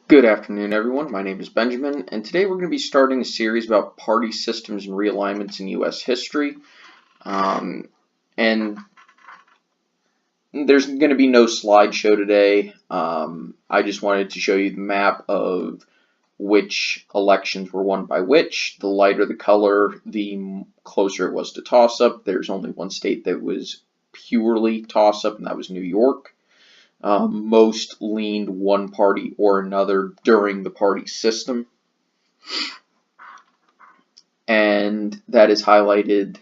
Good afternoon, everyone. My name is Benjamin, and today we're going to be starting a series about party systems and realignments in U.S. history. And there's going to be no slideshow today. I just wanted to show you the map of which elections were won by which. The lighter the color, the closer it was to toss-up. There's only one state that was purely toss-up, and that was New York. Most leaned one party or another during the party system, and that is highlighted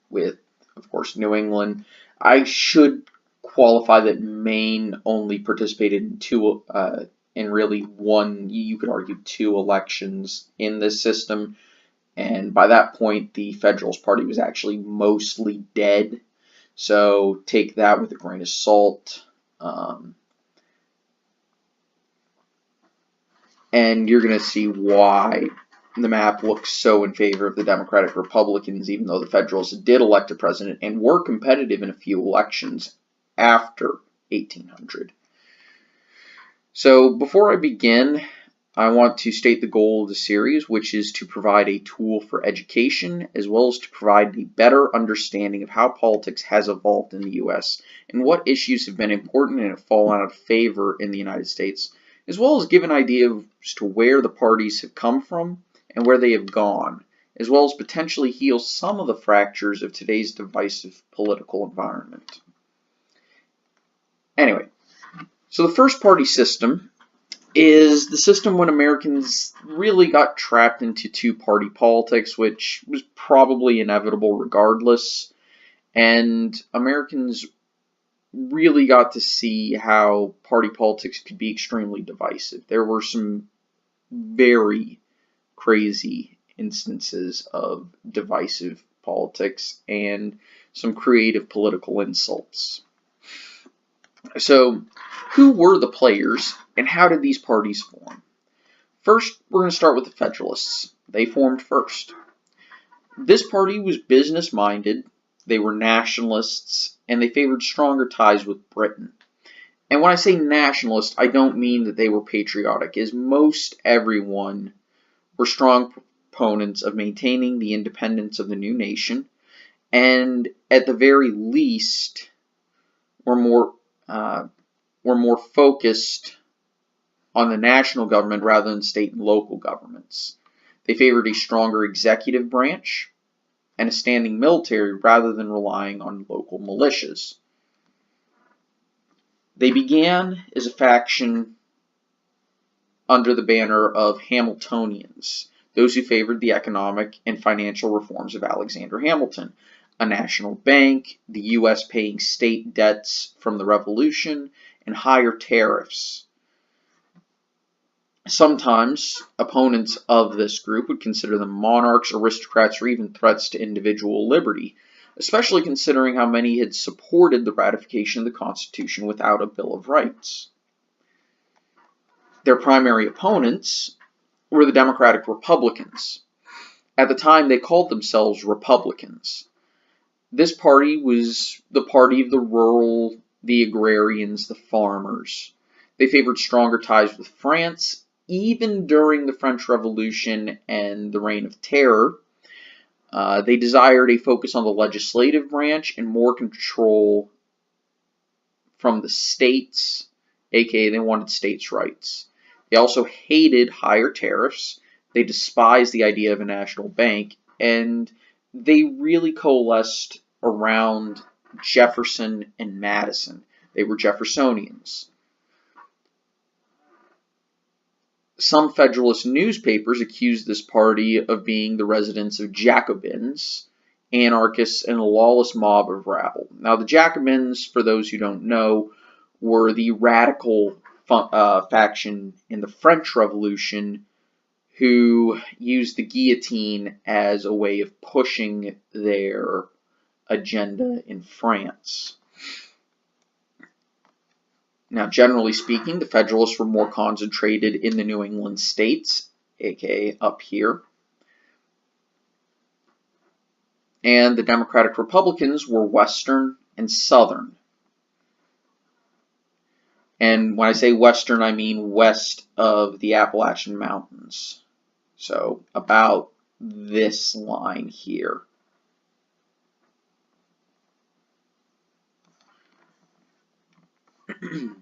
with, of course, New England. I should qualify that Maine only participated in really one, you could argue two elections in this system, and by that point the Federalist Party was actually mostly dead, so take that with a grain of salt. And you're going to see why the map looks so in favor of the Democratic Republicans, even though the Federalists did elect a president and were competitive in a few elections after 1800. So before I begin, I want to state the goal of the series, which is to provide a tool for education, as well as to provide a better understanding of how politics has evolved in the U.S. and what issues have been important and have fallen out of favor in the United States, as well as give an idea as to where the parties have come from and where they have gone, as well as potentially heal some of the fractures of today's divisive political environment. Anyway, so the first party system is the system when Americans really got trapped into two-party politics, which was probably inevitable regardless, and Americans really got to see how party politics could be extremely divisive. There were some very crazy instances of divisive politics and some creative political insults. So, who were the players and how did these parties form? First, we're going to start with the Federalists. They formed first. This party was business-minded, they were nationalists, and they favored stronger ties with Britain. And when I say nationalist, I don't mean that they were patriotic, as most everyone were strong proponents of maintaining the independence of the new nation, and at the very least were more focused on the national government rather than state and local governments. They favored a stronger executive branch and a standing military rather than relying on local militias. They began as a faction under the banner of Hamiltonians, those who favored the economic and financial reforms of Alexander Hamilton, a national bank, the U.S. paying state debts from the Revolution, and higher tariffs. Sometimes, opponents of this group would consider them monarchs, aristocrats, or even threats to individual liberty, especially considering how many had supported the ratification of the Constitution without a Bill of Rights. Their primary opponents were the Democratic Republicans. At the time, they called themselves Republicans. This party was the party of the rural, the agrarians, the farmers. They favored stronger ties with France, even during the French Revolution and the Reign of Terror. They desired a focus on the legislative branch and more control from the states, aka they wanted states' rights. They also hated higher tariffs, they despised the idea of a national bank, and they really coalesced around Jefferson and Madison. They were Jeffersonians. Some Federalist newspapers accused this party of being the residence of Jacobins, anarchists, and a lawless mob of rabble. Now, the Jacobins, for those who don't know, were the radical faction in the French Revolution who used the guillotine as a way of pushing their agenda in France. Now, generally speaking, the Federalists were more concentrated in the New England states, aka up here. And the Democratic Republicans were Western and Southern. And when I say western, I mean west of the Appalachian Mountains. So about this line here. The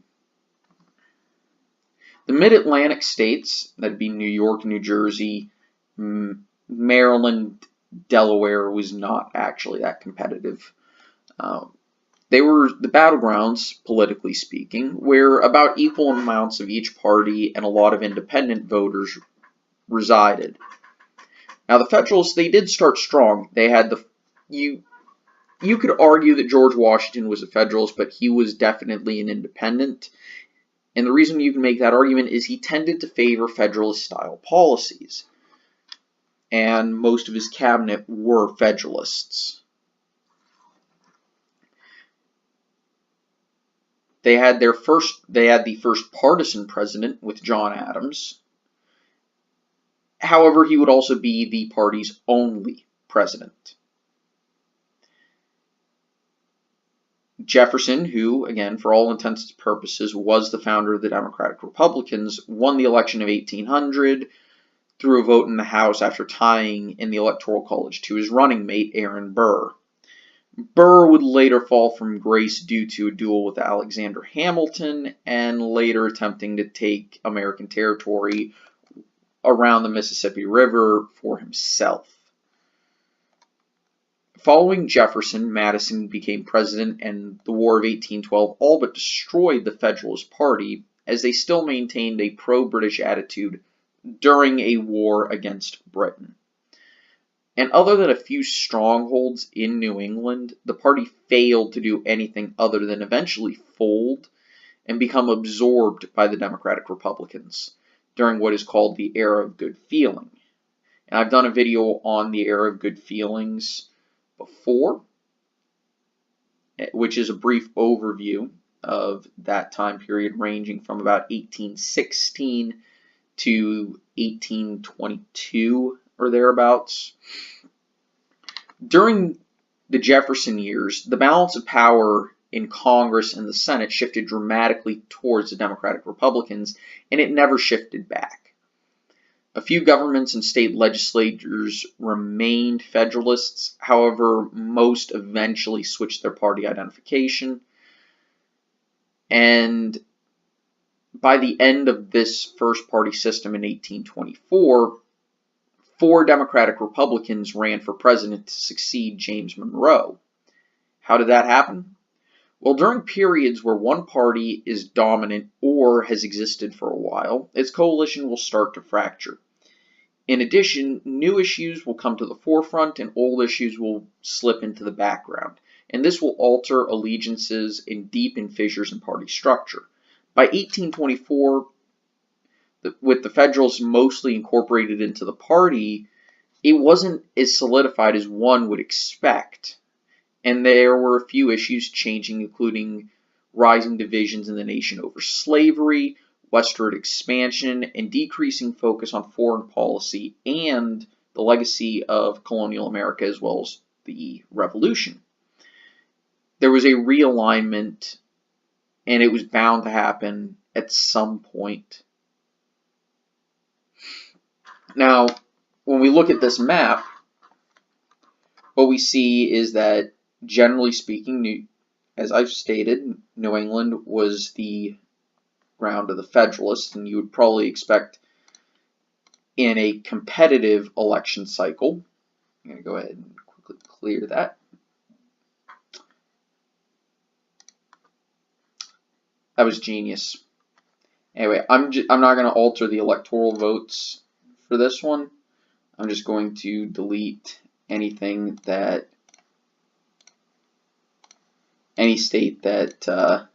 mid-Atlantic states, that'd be New York, New Jersey, Maryland, Delaware, was not actually that competitive. They were the battlegrounds, politically speaking, where about equal amounts of each party and a lot of independent voters resided. Now, the Federalists, they did start strong. They had you could argue that George Washington was a Federalist, but he was definitely an independent. And the reason you can make that argument is he tended to favor Federalist-style policies. And most of his cabinet were Federalists. They had the first partisan president with John Adams. However, he would also be the party's only president. Jefferson, who, again, for all intents and purposes, was the founder of the Democratic Republicans, won the election of 1800 through a vote in the House after tying in the Electoral College to his running mate, Aaron Burr. Burr would later fall from grace due to a duel with Alexander Hamilton and later attempting to take American territory around the Mississippi River for himself. Following Jefferson, Madison became president, and the War of 1812 all but destroyed the Federalist Party, as they still maintained a pro-British attitude during a war against Britain. And other than a few strongholds in New England, the party failed to do anything other than eventually fold and become absorbed by the Democratic Republicans during what is called the Era of Good Feeling. And I've done a video on the Era of Good Feelings before, which is a brief overview of that time period ranging from about 1816 to 1822 or thereabouts. During the Jefferson years, the balance of power in Congress and the Senate shifted dramatically towards the Democratic Republicans, and it never shifted back. A few governments and state legislatures remained Federalists, however, most eventually switched their party identification. And by the end of this first party system in 1824, 4 Democratic Republicans ran for president to succeed James Monroe. How did that happen? Well, during periods where one party is dominant or has existed for a while, its coalition will start to fracture. In addition, new issues will come to the forefront and old issues will slip into the background, and this will alter allegiances and deepen fissures in party structure. By 1824, with the Federalists mostly incorporated into the party, it wasn't as solidified as one would expect. And there were a few issues changing, including rising divisions in the nation over slavery, westward expansion, and decreasing focus on foreign policy and the legacy of colonial America as well as the Revolution. There was a realignment, and it was bound to happen at some point. Now, when we look at this map, what we see is that, generally speaking, as I've stated, New England was the ground of the Federalists, and you would probably expect in a competitive election cycle. I'm going to go ahead and quickly clear that. That was genius. Anyway, I'm not going to alter the electoral votes for this one. I'm just going to delete anything that any state that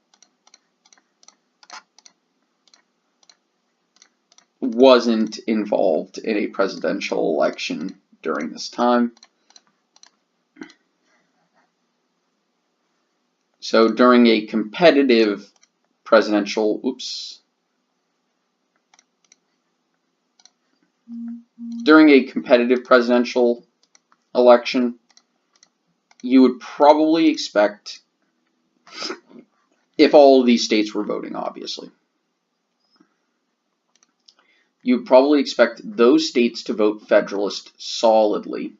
wasn't involved in a presidential election during this time. So during a competitive presidential, during a competitive presidential election, you would probably expect if all of these states were voting, obviously. You'd probably expect those states to vote Federalist solidly,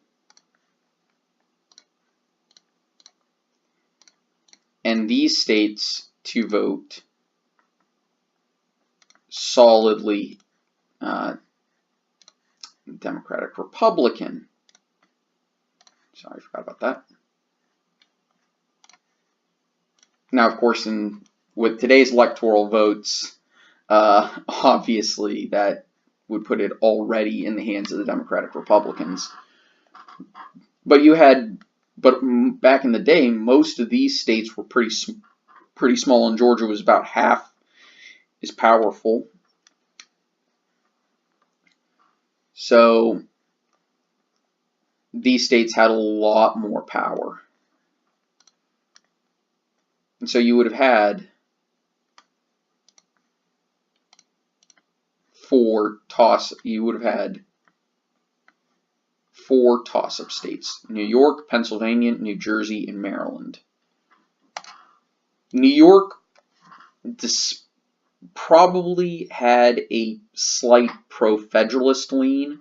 and these states to vote solidly Democratic Republican. Sorry, I forgot about that. Now, of course, with today's electoral votes, obviously that would put it already in the hands of the Democratic Republicans. But back in the day, most of these states were pretty small, and Georgia was about half as powerful. So these states had a lot more power. And so you would have had four toss-up states: New York, Pennsylvania, New Jersey, and Maryland. New York probably had a slight pro-federalist lean.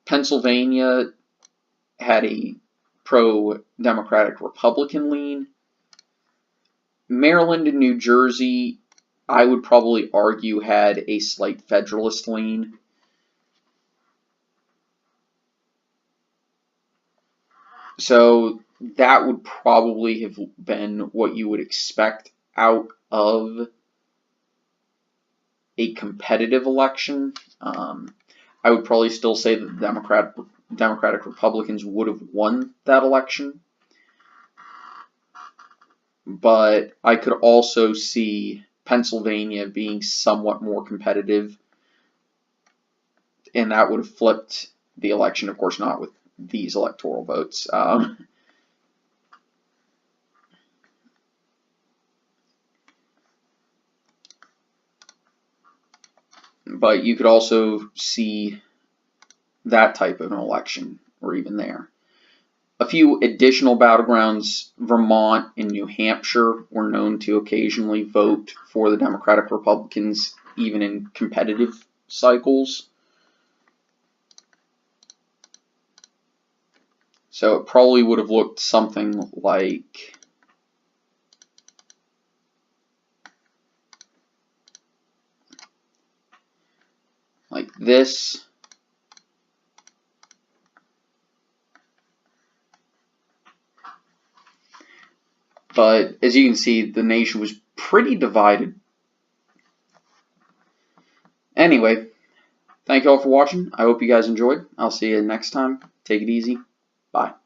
Pennsylvania had a pro-Democratic Republican lean. Maryland and New Jersey, I would probably argue, had a slight federalist lean. So that would probably have been what you would expect out of a competitive election. I would probably still say that the Democratic Republicans would have won that election. But I could also see Pennsylvania being somewhat more competitive, and that would have flipped the election. Of course, not with these electoral votes. But you could also see that type of an election, or even there. A few additional battlegrounds: Vermont and New Hampshire were known to occasionally vote for the Democratic Republicans, even in competitive cycles. So it probably would have looked something like this. But as you can see, the nation was pretty divided. Anyway, thank you all for watching. I hope you guys enjoyed. I'll see you next time. Take it easy. Bye.